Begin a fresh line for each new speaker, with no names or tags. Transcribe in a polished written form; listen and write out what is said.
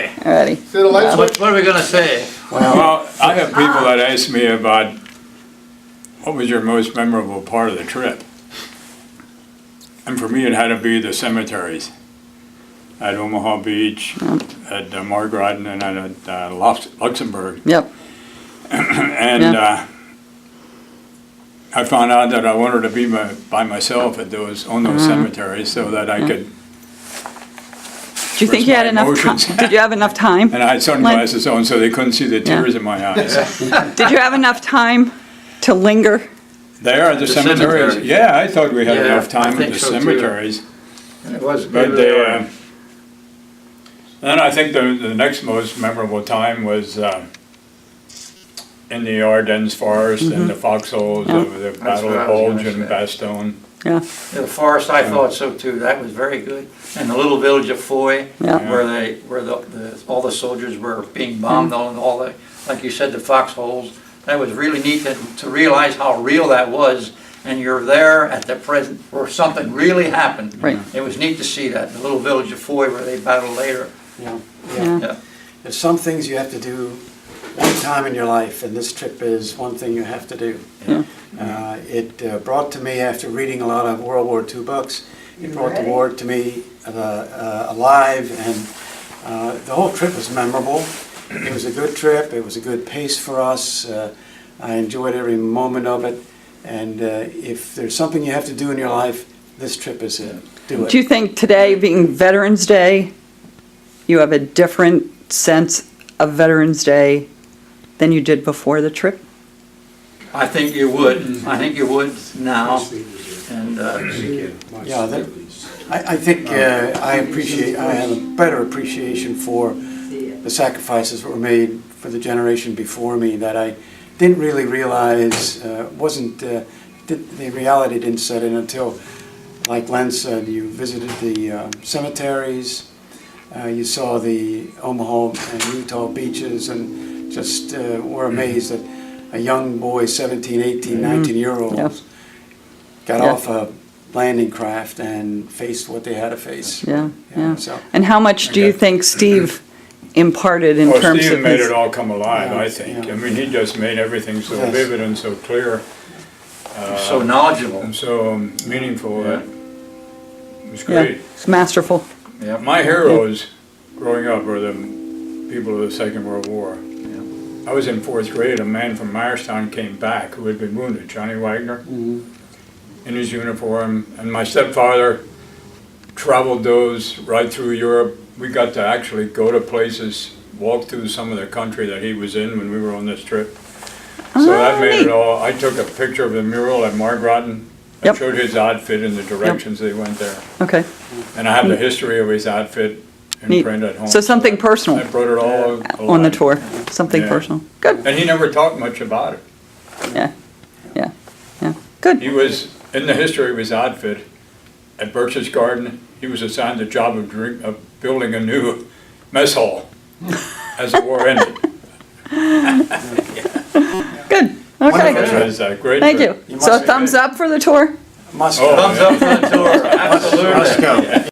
Alrighty.
See the lights?
What are we gonna say?
Well, I have people that ask me about what was your most memorable part of the trip? And for me, it had to be the cemeteries. At Omaha Beach, at Margraten, and at Luxembourg.
Yep.
And I found out that I wanted to be by myself on those cemeteries so that I could.
Do you think you had enough time?
Emotions.
Did you have enough time?
And I had sunglasses on so they couldn't see the tears in my eyes.
Did you have enough time to linger?
There are the cemeteries.
cemeteries.
Yeah, I thought we had
Yeah,
enough time
I
at
think
the
so, too.
cemeteries.
It was
But
good.
they, then I think the next most memorable time was in the Ardennes forest and the foxholes of the Battle
what
of
I was
Bulge
gonna
and
say.
Bastogne.
Yeah.
The forest, I thought so too, that was very good. And the little village of Foy,
Yeah.
where all the soldiers were being bombed on, all the, like you said, the foxholes. That was really neat to realize how real that was, and you're there at the present, where something really happened.
Right.
It was neat to see that, the little village of Foy where they battled later.
Yeah,
Yeah.
yeah.
Yeah.
There's some things you have to do one time in your life, and this trip is one thing you have to do. It brought to me, after reading a lot of World War II books, it brought the war to me alive, and the whole trip was memorable. It was a good trip, it was a good pace for us. I enjoyed every moment of it, and if there's something you have to do in your life, this trip is it. Do it.
Do you think today, being Veterans Day, you have a different sense of Veterans Day than you did before the trip?
I think you would, I think you would now, and,
Yeah, I think I have a better appreciation for the sacrifices that were made for the generation before me that I didn't really realize the reality didn't set in until, like Len said, you visited the cemeteries, you saw the Omaha and Utah beaches, and just were amazed that a young boy, 17, 18, 19-year-olds,
Yeah.
got
Yeah.
off a landing craft and faced what they had to face.
Yeah, yeah.
So,
And how much do you
Okay.
think Steve imparted in
Well,
terms
Steve
of
made
his...
it all come alive,
Yeah,
I think.
yeah.
I mean, he just made everything so
Yes.
vivid and so clear.
so knowledgeable.
And so meaningful that it was
Yeah,
great.
it's masterful.
Yeah.
My heroes growing up were the people of the Second World War. I was in 4th grade, a man from Myerstown came back who had been wounded, Johnny Wagner, in his uniform. And my stepfather traveled those right through Europe. We got to actually go to places, walk through some of the country that he was in when we were on this trip. So that made
neat.
it all. I took a picture of the mural at Margraten. I
Yep.
showed his outfit and the directions they went there.
Okay,
And I have the history of his outfit in
neat.
print at home.
So something personal
I brought it all
on the
alive.
tour, something
Yeah.
personal. Good,
And he never talked much about it.
yeah, yeah, yeah, good.
He was, in the history of his outfit, at Birch's Garden, he was assigned the job of building a new mess hall as the war ended.
Good,
It
okay.
was a great
Thank
trip.
you. So a thumbs up for the tour?
must
Oh,
Thumbs up for the tour, absolutely.
Must go.